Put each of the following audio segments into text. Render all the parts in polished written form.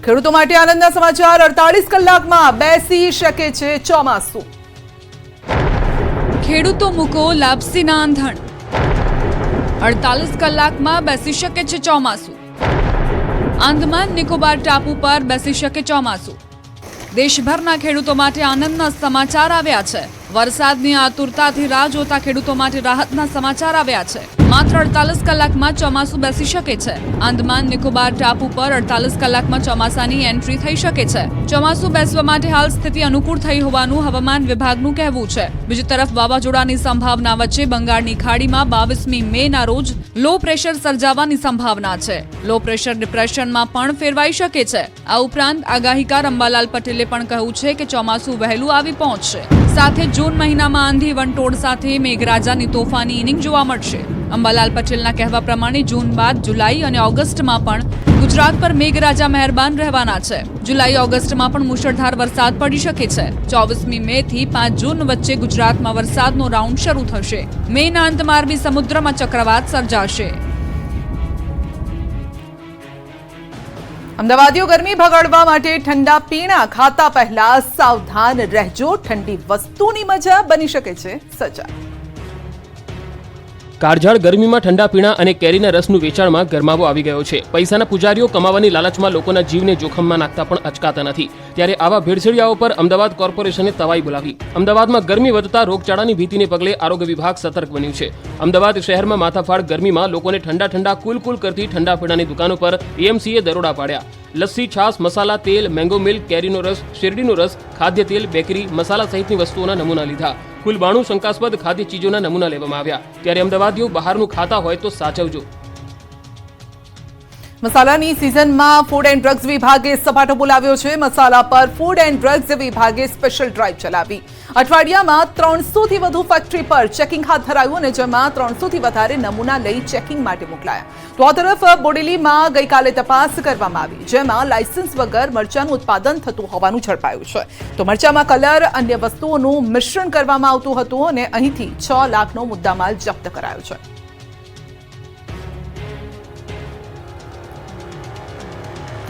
ખેડૂતો માટે આનંદના સમાચાર 48 કલાકમાં બેસી શકે છે ચોમાસું. ખેડૂતો મૂકો લાપસીના આંધણ. 48 કલાકમાં બેસી શકે છે ચોમાસું. આંદમાન નિકોબાર ટાપુ પર બેસી શકે ચોમાસું. દેશભરના ખેડૂતો માટે આનંદના સમાચાર આવ્યા છે. વરસાદની આતુરતાથી રાહ જોતા ખેડૂતો માટે રાહતના સમાચાર આવ્યા છે. માત્ર 48 કલાકમાં ચોમાસું બેસી શકે છે. આંદમાન નિકોબાર ટાપુ પર 48 કલાકમાં ચોમાસાની એન્ટ્રી થઈ શકે છે. ચોમાસું બેસવા માટે હાલ સ્થિતિ અનુકૂળ થઈ હોવાનું હવામાન વિભાગનું કહેવું છે. બીજી તરફ વાવાઝોડાની સંભાવના વચ્ચે બંગાળની ખાડીમાં 22મી મેના રોજ લો પ્રેશર સર્જાવાની સંભાવના છે. લો પ્રેશર ડિપ્રેશનમાં પણ ફેરવાઈ શકે છે. આ ઉપરાંત આગાહીકાર અંબાલાલ પટેલે પણ કહ્યું છે કે ચોમાસું વહેલું આવી પહોંચશે. સાથે જૂન મહિનામાં આંધી વંટોળ સાથે મેઘરાજાની તોફાની ઇનિંગ જોવા મળશે. અંબાલાલ પટેલના કહેવા પ્રમાણે જૂન બાદ જુલાઈ અને ઓગસ્ટમાં પણ ગુજરાત પર મેઘરાજા મહેરબાન રહેવાના છે. જુલાઈ ઓગસ્ટમાં પણ મુશળધાર વરસાદ પડી શકે છે. 24મી મે થી 5 જૂન વચ્ચે ગુજરાતમાં વરસાદનો રાઉન્ડ શરૂ થશે. મેના અંતમાં અરબી સમુદ્રમાં ચક્રવાત સર્જાશે. અમદાવાદીઓ ગરમી ભગાડવા માટે ઠંડા પીણા ખાતા પહેલા સાવધાન રહેજો. ઠંડી વસ્તુની મજા બની શકે છે સજા. કાળઝાળ ગરમીમાં ઠંડા પીણા અને કેરીના રસનું વેચાણમાં ગરમાવો આવી ગયો છે. પૈસાના પૂજારીઓ કમાવાની લાલચમાં લોકોના જીવને જોખમમાં નાખતા પણ અચકાતા નથી. ત્યારે આવા ભેળસેળિયાઓ પર અમદાવાદ કોર્પોરેશને તવાઈ બોલાવી. અમદાવાદમાં ગરમી વધતા રોગચાળાની ભીતિને પગલે આરોગ્ય વિભાગ સતર્ક બન્યું છે. અમદાવાદ શહેરમાં માથાફાડ ગરમીમાં લોકોને ઠંડા કુલ કરતી ઠંડા પીણાની દુકાનો પર એએમસીએ દરોડા પાડ્યા. લસ્સી, છાશ, મસાલા, તેલ, મેંગો મિલ્ક, કેરીનો રસ, શેરડીનો રસ, ખાદ્ય તેલ, બેકરી, મસાલા સહિતની વસ્તુઓના નમૂના લીધા. કુલ 92 શંકાસ્પદ ખાદ્ય ચીજોના નમૂના લેવામાં આવ્યા. ત્યારે અમદાવાદીઓ બહારનું ખાતા હોય તો સાચવજો. મસાલાની સિઝનમાં ફૂડ એન્ડ ડ્રગ્સ વિભાગે સપાટો બોલાવ્યો છે. મસાલા પર ફૂડ એન્ડ ડ્રગ્સ વિભાગે સ્પેશિયલ ડ્રાઈવ ચલાવી. અઠવાડિયામાં 300 થી વધુ ફેક્ટરી પર ચેકિંગ હાથ ધરાયું અને જેમાં 300 થી વધારે નમૂના લઈ ચેકિંગ માટે મોકલાયા. તો આ તરફ બોડેલીમાં ગઈકાલે તપાસ કરવામાં આવી, જેમાં લાયસન્સ વગર મરચાનું ઉત્પાદન થતું હોવાનું ઝડપાયું છે. તો મરચામાં કલર અન્ય વસ્તુઓનું મિશ્રણ કરવામાં આવતું હતું અને અહીંથી 6 લાખનો મુદ્દામાલ જપ્ત કરાયો છે.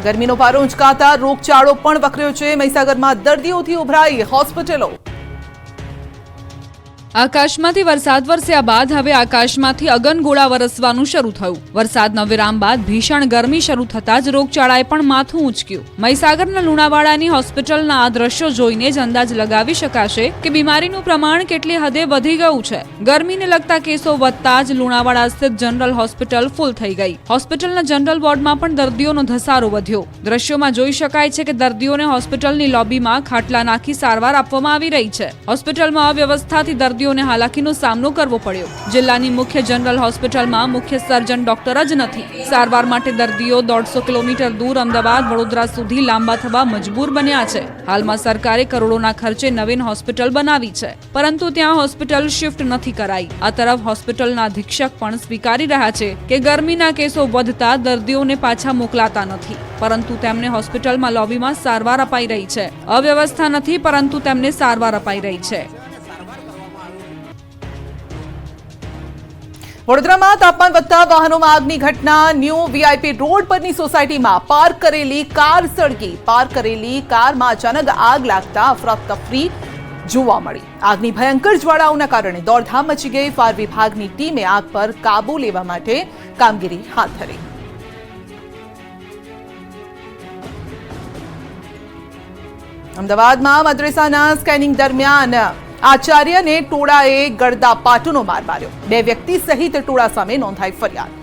ગરમીનો પારો ઉંચકાતા રોગચાળો પણ વકર્યો છે. મહીસાગરમાં દર્દીઓથી ઉભરાઈ હોસ્પિટલો. આકાશમાંથી વરસાદ વરસ્યા બાદ હવે આકાશમાંથી અગનગોળા વરસવાનું શરૂ થયું. વરસાદના વિરામ બાદ ભીષણ ગરમી શરૂ થતાં જ રોગચાળાએ પણ માથું ઊંચક્યું. મહીસાગરના લુણાવાડાની હોસ્પિટલના આ દ્રશ્યો જોઈને જ અંદાજ લગાવી શકાશે કે બીમારીનું પ્રમાણ કેટલી હદે વધી ગયું છે. ગરમીને લગતા કેસો વધતા જ લુણાવાડા સ્થિત જનરલ હોસ્પિટલ ફૂલ થઈ ગઈ. હોસ્પિટલના જનરલ વોર્ડમાં પણ દર્દીઓનો ધસારો વધ્યો. દ્રશ્યોમાં જોઈ શકાય છે કે દર્દીઓને હોસ્પિટલની લોબીમાં ખાટલા નાખી સારવાર આપવામાં આવી રહી છે. હોસ્પિટલમાં અવ્યવસ્થાથી દર્દીઓને હાલાકીનો સામનો કરવો પડ્યો. જિલ્લાની મુખ્ય જનરલ હોસ્પિટલમાં મુખ્ય સર્જન ડોક્ટર જ નથી. સારવાર માટે દર્દીઓ 150 કિલોમીટર દૂર અમદાવાદ, વડોદરા સુધી લાંબા થવા મજબૂર બન્યા છે. હાલમાં સરકારે કરોડોના ખર્ચે નવીન હોસ્પિટલ બનાવી છે, પરંતુ ત્યાં હોસ્પિટલ શિફ્ટ નથી કરાઈ. આ તરફ હોસ્પિટલના અધિક્ષક પણ સ્વીકારી રહ્યા છે કે ગરમીના કેસો વધતા દર્દીઓને પાછા મોકલાતા નથી, પરંતુ તેમને હોસ્પિટલમાં લોબીમાં સારવાર અપાઈ રહી છે. અવ્યવસ્થા નથી, પરંતુ તેમને સારવાર અપાઈ રહી છે. વડોદરામાં તાપમાન વધતા વાહનોમાં આગની ઘટના. ન્યૂ વીઆઈપી રોડ પરની સોસાયટીમાં પાર્ક કરેલી કાર સળગી. પાર્ક કરેલી કારમાં અચાનક આગ લાગતા અફરાતફરી જોવા મળી. આગની ભયંકર જ્વાળાઓના કારણે દોડધામ મચી ગઈ. ફાયર વિભાગની ટીમે આગ પર કાબુ લેવા માટે કામગીરી હાથ ધરી. અમદાવાદમાં મદ્રેસાના સ્કેનિંગ દરમિયાન આચાર્યને ટોળાએ ગળદાપાટુનો માર માર્યો. 2 વ્યક્તિ સહિત ટોળા સામે નોંધાઈ ફરિયાદ.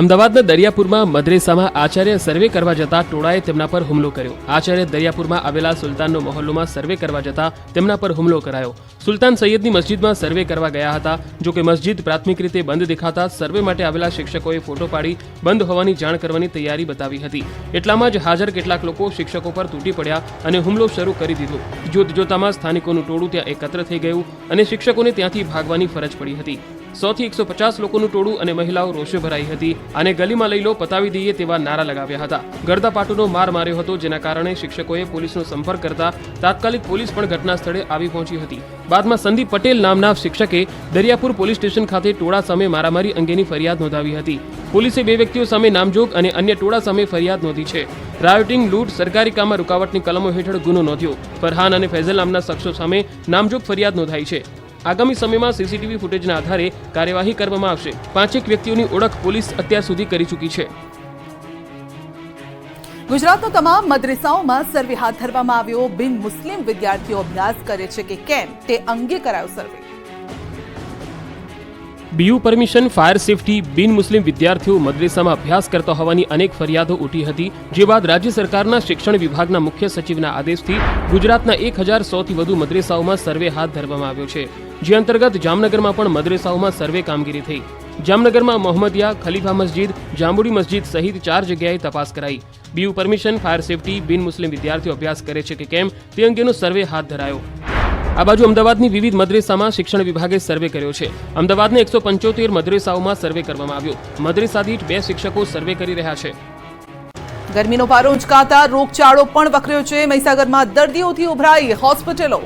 અમદાવાદના દરિયાપુરમાં મદ્રેસામાં આચાર્ય સર્વે કરવા જતા ટોળાએ તેમના પર હુમલો કર્યો. આચાર્ય દરિયાપુરમાં આવેલા સુલતાનનો મહોલ્લોમાં સર્વે કરવા જતા તેમના પર હુમલો કરાયો. સુલતાન સૈયદની મસ્જિદમાં સર્વે કરવા ગયા હતા. જો કે મસ્જિદ પ્રાથમિક રીતે બંધ દેખાતા સર્વે માટે આવેલા શિક્ષકોએ ફોટો પાડી બંધ હોવાની જાણ કરવાની તૈયારી બતાવી હતી. એટલામાં જ હાજર કેટલાક લોકો શિક્ષકો પર તૂટી પડ્યા અને હુમલો શરૂ કરી દીધો. જોતજોતામાં સ્થાનિકોનું ટોળું ત્યાં એકત્ર થઈ ગયું અને શિક્ષકોને ત્યાંથી ભાગવાની ફરજ પડી હતી. 100 થી 150 લોકોનું ટોળું અને મહિલાઓ રોષે ભરાઈ હતી. આને ગલીમાં લઈ લો, પતાવી દઈએ તેવા નારા લગાવ્યા હતા. ગળદાપાટુનો માર માર્યો હતો, જેના કારણે શિક્ષકોએ પોલીસનો સંપર્ક કરતા તાત્કાલિક પોલીસ પણ ઘટના સ્થળે આવી પહોંચી હતી. બાદમાં સંદીપ પટેલ નામના શિક્ષકે દરિયાપુર પોલીસ સ્ટેશન ખાતે ટોળા સામે મારામારી અંગેની ફરિયાદ નોંધાવી હતી. પોલીસે 2 વ્યક્તિઓ સામે નામજોગ અને અન્ય ટોળા સામે ફરિયાદ નોંધી છે. રાયોટિંગ, લૂંટ, સરકારી કામમાં રૂકાવટની કલમો હેઠળ ગુનો નોંધ્યો. ફરહાન અને ફૈઝલ નામના શખ્સો સામે નામજોગ ફરિયાદ નોંધાઈ છે. આગામી સમયમાં સીસીટીવી ફૂટેજના આધારે કાર્યવાહી કરવામાં આવશે. 5 વ્યક્તિઓની ઓળખ પોલીસ અત્યાર સુધી કરી ચૂકી છે. ગુજરાતના તમામ મદ્રેસાઓમાં સર્વે હાથ ધરવામાં આવ્યો. બિન મુસ્લિમ વિદ્યાર્થીઓ અભ્યાસ કરે છે કે કેમ તે અંગે કરાયો સર્વે. બીયુ પરમિશન, ફાયર સેફટી, બિન મુસ્લિમ વિદ્યાર્થીઓ મદ્રેસામાં અભ્યાસ કરતા હોવાની અનેક ફરિયાદો ઉઠી હતી. જે બાદ રાજ્ય સરકારના શિક્ષણ વિભાગના મુખ્ય સચિવના આદેશથી ગુજરાતના 1100થી વધુ મદ્રેસાઓમાં સર્વે હાથ ધરવામાં આવ્યો છે. જે અંતર્ગત જામનગરમાં પણ મદ્રેસાઓમાં સર્વે કામગીરી થઈ. જામનગરમાં મોહમ્મદિયા, ખલીફા મસ્જિદ, જાંબુડી મસ્જિદ સહિત 4 જગ્યાએ તપાસ કરાઈ. બીયુ પરમિશન, ફાયર સેફટી, બિન મુસ્લિમ વિદ્યાર્થીઓ અભ્યાસ કરે છે કે કેમ તે અંગેનો સર્વે હાથ ધરાયો. આ બાજુ અમદાવાદની વિવિધ મદ્રેસામાં શિક્ષણ વિભાગે સર્વે કર્યો છે. અમદાવાદના 175 મદ્રેસાઓમાં સર્વે કરવામાં આવ્યો. મદ્રેસા દીઠ 2 શિક્ષકો સર્વે કરી રહ્યા છે. ગરમીનો પારો ઉંચકાતા રોગચાળો પણ વકર્યો છે. મહીસાગરમાં દર્દીઓથી ઉભરાઈ હોસ્પિટલો.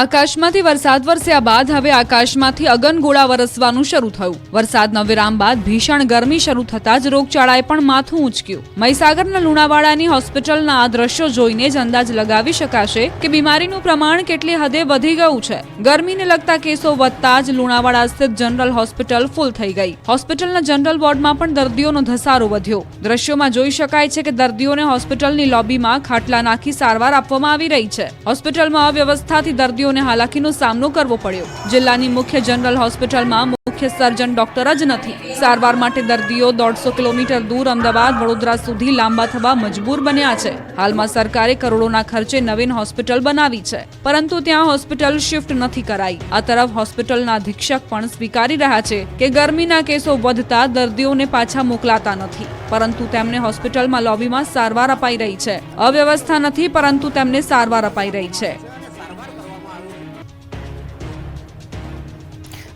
આકાશમાંથી વરસાદ વરસ્યા બાદ હવે આકાશમાંથી અગનગોળા વરસવાનું શરૂ થયું. વરસાદના વિરામ બાદ ભીષણ ગરમી શરૂ થતાં જ રોગચાળાએ પણ માથું ઊંચક્યું. મહીસાગરના લુણાવાડાની હોસ્પિટલના આ દ્રશ્યો જોઈને જ અંદાજ લગાવી શકાશે કે બીમારીનું પ્રમાણ કેટલી હદે વધી ગયું છે. ગરમીને લગતા કેસો વધતા જ લુણાવાડા સ્થિત જનરલ હોસ્પિટલ ફૂલ થઈ ગઈ. હોસ્પિટલના જનરલ વોર્ડમાં પણ દર્દીઓનો ધસારો વધ્યો. દ્રશ્યોમાં જોઈ શકાય છે કે દર્દીઓને હોસ્પિટલની લોબીમાં ખાટલા નાખી સારવાર આપવામાં આવી રહી છે. હોસ્પિટલમાં અવ્યવસ્થાથી દર્દીઓને હાલાકીનો સામનો કરવો પડ્યો. જિલ્લાની મુખ્ય જનરલ હોસ્પિટલમાં મુખ્ય સર્જન ડોક્ટર જ નથી. સારવાર માટે દર્દીઓ 150 કિલોમીટર દૂર અમદાવાદ, વડોદરા સુધી લાંબા થવા મજબૂર બન્યા છે. હાલમાં સરકારે કરોડોના ખર્ચે નવીન હોસ્પિટલ બનાવી છે, પરંતુ ત્યાં હોસ્પિટલ શિફ્ટ નથી કરાઈ. આ તરફ હોસ્પિટલના અધિક્ષક પણ સ્વીકારી રહ્યા છે કે ગરમીના કેસો વધતા દર્દીઓને પાછા મોકલાતા નથી, પરંતુ તેમને હોસ્પિટલમાં લોબીમાં સારવાર અપાઈ રહી છે. અવ્યવસ્થા નથી, પરંતુ તેમને સારવાર અપાઈ રહી છે.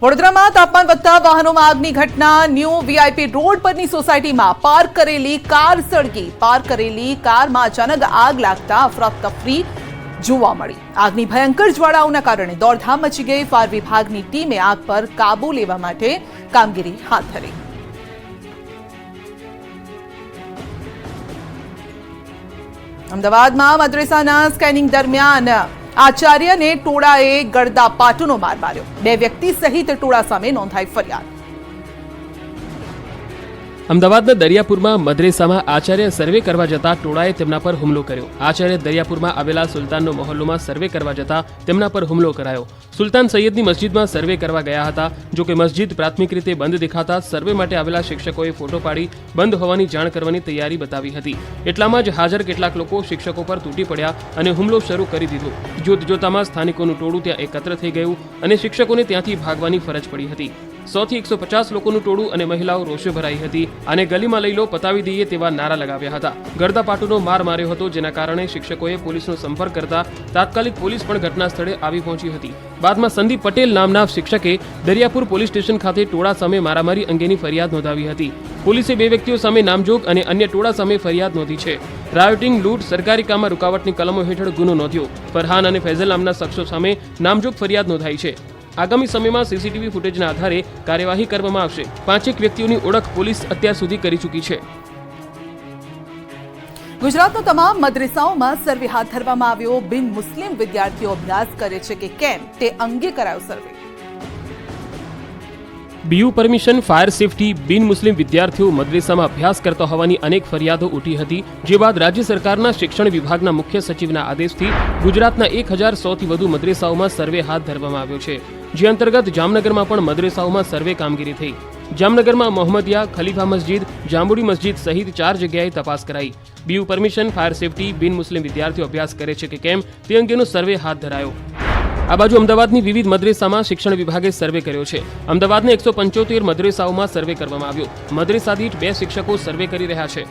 વડોદરામાં તાપમાન વધતા વાહનોમાં આગની ઘટના. ન્યૂ વીઆઈપી રોડ પરની સોસાયટીમાં પાર્ક કરેલી કાર સળગી. પાર્ક કરેલી કારમાં અચાનક આગ લાગતા અફરાતફરી જોવા મળી. આગની ભયંકર જ્વાળાઓના કારણે દોડધામ મચી ગઈ. ફાયર વિભાગની ટીમે આગ પર કાબુ લેવા માટે કામગીરી હાથ ધરી. અમદાવાદમાં મદ્રેસાના સ્કેનિંગ દરમિયાન આચાર્યને ટોળાએ ગળદાપાટુનો માર માર્યો. 2 વ્યક્તિ સહિત ટોળા સામે નોંધાઈ ફરિયાદ. અમદાવાદના દરિયાપુરમાં મદ્રેસામાં આચાર્ય સર્વે કરવા જતા ટોળાએ તેમના પર હુમલો કર્યો. આચાર્ય દરિયાપુરમાં આવેલા સુલતાનનો મહોલ્લોમાં સર્વે કરવા જતા તેમના પર હુમલો કરાયો. સુલતાન સૈયદની મસ્જિદમાં સર્વે કરવા ગયા હતા. જો કે મસ્જિદ પ્રાથમિક રીતે બંધ દેખાતા સર્વે માટે આવેલા શિક્ષકોએ ફોટો પાડી બંધ હોવાની જાણ કરવાની તૈયારી બતાવી હતી. એટલામાં જ હાજર કેટલાક લોકો શિક્ષકો પર તૂટી પડ્યા અને હુમલો શરૂ કરી દીધો. જોતજોતામાં સ્થાનિકોનું ટોળું ત્યાં એકત્ર થઈ ગયું અને શિક્ષકોને ત્યાંથી ભાગવાની ફરજ પડી હતી. 100 થી 150 લોકોનું ટોળું અને મહિલાઓ રોષે ભરાઈ હતી અને ગલીમાં લઈ લો, પતાવી દઈએ તેવા નારા લગાવ્યા હતા. ગળદાપાટુનો માર માર્યો હતો, જેના કારણે શિક્ષકોએ પોલીસનો સંપર્ક કરતા તાત્કાલિક પોલીસ પણ ઘટના સ્થળે આવી પહોંચી હતી. બાદમાં સંદીપ પટેલ નામના શિક્ષકે દરિયાપુર પોલીસ સ્ટેશન ખાતે ટોળા સામે મારામારી અંગેની ફરિયાદ નોંધાવી હતી. પોલીસે 2 વ્યક્તિઓ સામે નામજોગ અને અન્ય ટોળા સામે ફરિયાદ નોંધી છે. રાયોટિંગ, લૂંટ, સરકારી કામમાં રૂકાવટની કલમો હેઠળ ગુનો નોંધ્યો. ફરહાન અને ફૈઝલ નામના શખ્સો સામે નામજોગ ફરિયાદ નોંધાઈ છે. આગામી સમયમાં સીસીટીવી ફૂટેજના આધારે કાર્યવાહી કરવામાં આવશે. 5 વ્યક્તિઓની ઓળખ પોલીસ અત્યાર સુધી કરી ચૂકી છે. ગુજરાતના તમામ મદ્રેસાઓમાં સર્વે હાથ ધરવામાં આવ્યો. બિન મુસ્લિમ વિદ્યાર્થીઓ અભ્યાસ કરે છે કે કેમ તે અંગે કરાયો સર્વે. બીયુ પરમિશન, ફાયર સેફટી, બિન મુસ્લિમ વિદ્યાર્થીઓ મદ્રેસામાં અભ્યાસ કરતા હોવાની અનેક ફરિયાદો ઉઠી હતી. જે બાદ રાજ્ય સરકારના શિક્ષણ વિભાગના મુખ્ય સચિવના આદેશથી ગુજરાતના 1100થી વધુ મદ્રેસાઓમાં સર્વે હાથ ધરવામાં આવ્યો છે. જે અંતર્ગત જામનગરમાં પણ મદ્રેસાઓમાં સર્વે કામગીરી થઈ. જામનગરમાં મોહમ્મદિયા, ખલીફા મસ્જિદ, જાંબુડી મસ્જિદ સહિત 4 જગ્યાએ તપાસ કરાઈ. બીયુ પરમિશન, ફાયર સેફટી, બિન મુસ્લિમ વિદ્યાર્થીઓ અભ્યાસ કરે છે કે કેમ તે અંગેનો સર્વે હાથ ધરાયો. આ બાજુ અમદાવાદની વિવિધ મદ્રેસામાં શિક્ષણ વિભાગે સર્વે કર્યો છે. અમદાવાદના 175 મદ્રેસાઓમાં સર્વે કરવામાં આવ્યો. મદ્રેસા દીઠ 2 શિક્ષકો સર્વે કરી રહ્યા છે.